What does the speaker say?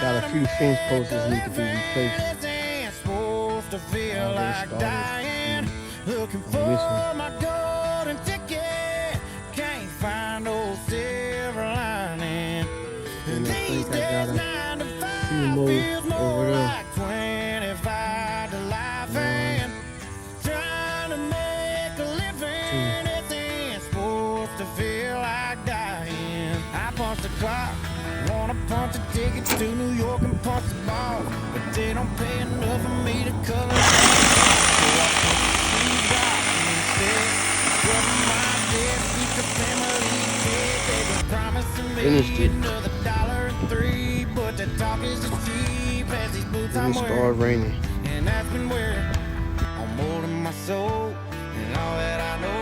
Got a few fence posts that need to be replaced. To feel Already like dying, started looking on this one. for my golden ticket. Can't find no silver lining. And I These think I got days, a 9 to few 5 more feels over more there. like 25 to life. And trying to make a living isn't supposed to feel like dying. I punched the clock, wanna punch the tickets to New York and punch the ball, but they don't pay enough for me to cover it. So I punch the shoebox instead. Cover my debts, keep the family paid. They've been promising Finished me it. another $1 or $3, but the talk is as cheap as these boots Then I'm it started wearing. raining. And that's been wearing on more than my soul. And all that I know